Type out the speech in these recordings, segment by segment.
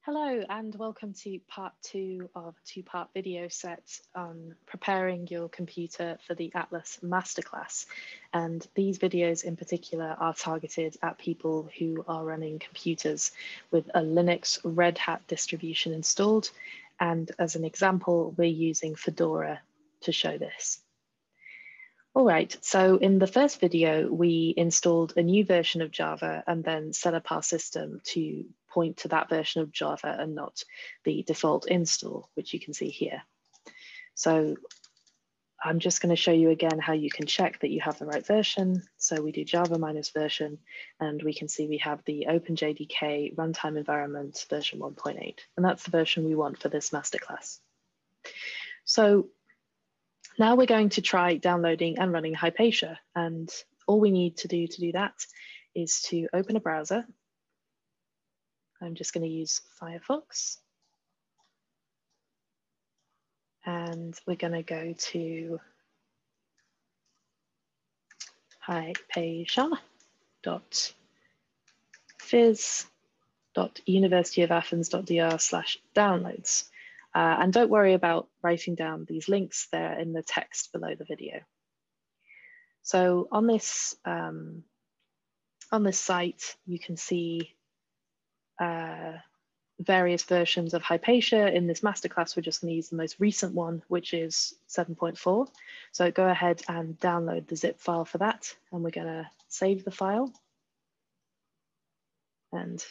Hello and welcome to part 2 of a two-part video set on preparing your computer for the Atlas Masterclass. And these videos in particular are targeted at people who are running computers with a Linux Red Hat distribution installed. And as an example, we're using Fedora to show this. All right, so in the first video, we installed a new version of Java and then set up our system to point to that version of Java and not the default install, which you can see here. So I'm just going to show you again how you can check that you have the right version. So we do Java minus version, and we can see we have the OpenJDK runtime environment version 1.8, and that's the version we want for this masterclass. So now we're going to try downloading and running HYPATIA, and all we need to do that is to open a browser. I'm just going to use Firefox, and we're going to go to hypatia.phys.universityofathens.dr/downloads. And don't worry about writing down these links, they're in the text below the video. So on this site, you can see various versions of HYPATIA. In this masterclass, we're just going to use the most recent one, which is 7.4. So go ahead and download the zip file for that, and we're going to save the file. And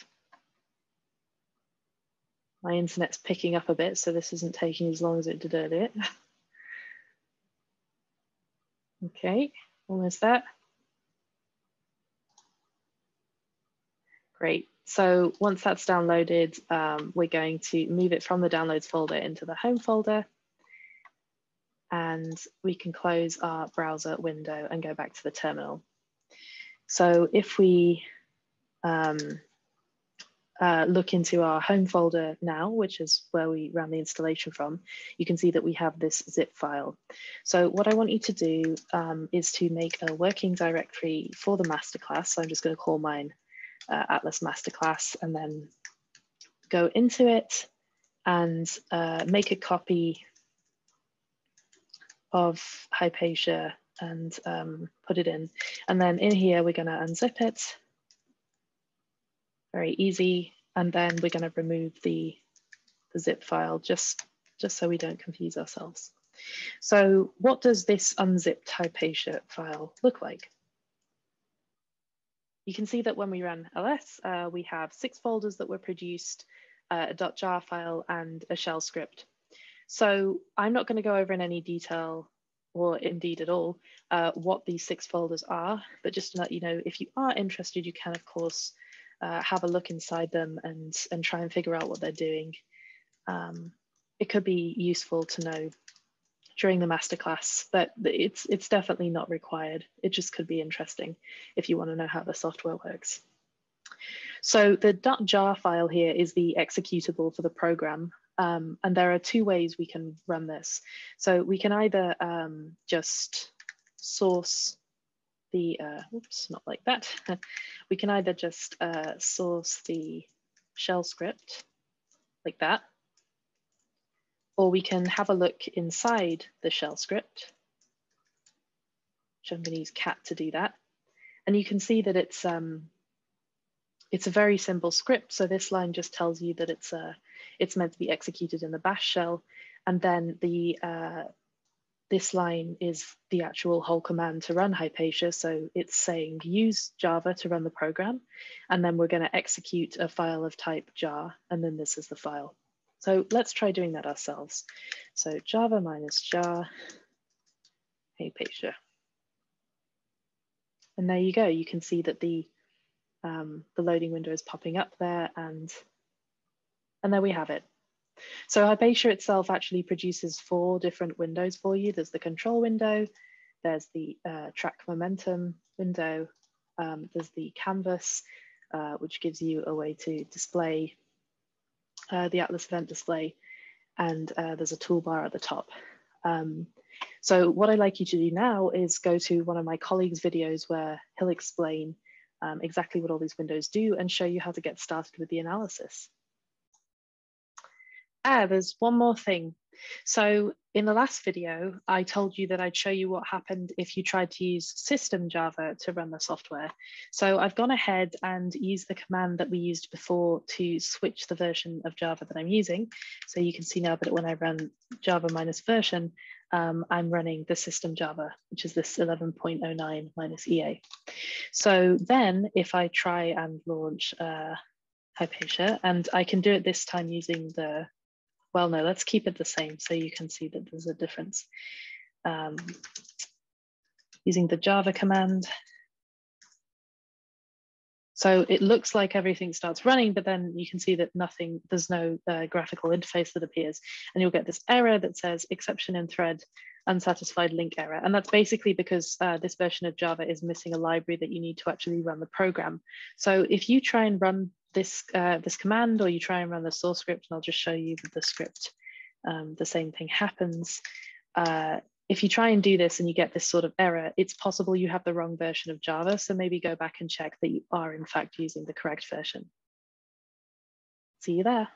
my internet's picking up a bit, so this isn't taking as long as it did earlier. Okay, almost there. Great. So once that's downloaded, we're going to move it from the downloads folder into the home folder. And we can close our browser window and go back to the terminal. So if we look into our home folder now, which is where we ran the installation from, you can see that we have this zip file. So what I want you to do is to make a working directory for the masterclass. So I'm just going to call mine Atlas Masterclass, and then go into it and make a copy of HYPATIA and put it in. And then in here, we're going to unzip it. Very easy. And then we're going to remove the zip file just so we don't confuse ourselves. So what does this unzipped HYPATIA file look like? You can see that when we run ls, we have 6 folders that were produced, a .jar file, and a shell script. So I'm not going to go over in any detail, or indeed at all, what these 6 folders are, but just to let you know, if you are interested, you can, of course, have a look inside them and try and figure out what they're doing. It could be useful to know during the masterclass, but it's definitely not required. It just could be interesting if you want to know how the software works. So the .jar file here is the executable for the program, and there are 2 ways we can run this. So we can either just source the, oops, not like that. We can either just source the shell script like that, or we can have a look inside the shell script, which I'm going to use cat to do that. And you can see that it's a very simple script. So this line just tells you that it's meant to be executed in the bash shell. And then this line is the actual whole command to run HYPATIA. So it's saying use Java to run the program. And then we're going to execute a file of type jar. And then this is the file. So let's try doing that ourselves. So Java minus jar, HYPATIA. And there you go. You can see that the loading window is popping up there, and there we have it. So HYPATIA itself actually produces 4 different windows for you. There's the control window, there's the track momentum window, there's the canvas, which gives you a way to display the Atlas event display, and there's a toolbar at the top. So what I'd like you to do now is go to one of my colleagues' videos where he'll explain exactly what all these windows do and show you how to get started with the analysis. There's one more thing. So in the last video, I told you that I'd show you what happened if you tried to use system Java to run the software. So I've gone ahead and used the command that we used before to switch the version of Java that I'm using. So you can see now that when I run Java -version, I'm running the system Java, which is this 11.09 -EA. So then if I try and launch HYPATIA, and I can do it this time using the, well, no, let's keep it the same so you can see that there's a difference. Using the Java command. So it looks like everything starts running, but then you can see that nothing, there's no graphical interface that appears. And you'll get this error that says exception in thread, unsatisfied link error. And that's basically because this version of Java is missing a library that you need to actually run the program. So if you try and run this command, or you try and run the source script, and I'll just show you the script, the same thing happens. If you try and do this and you get this sort of error, it's possible you have the wrong version of Java. So maybe go back and check that you are in fact using the correct version. See you there.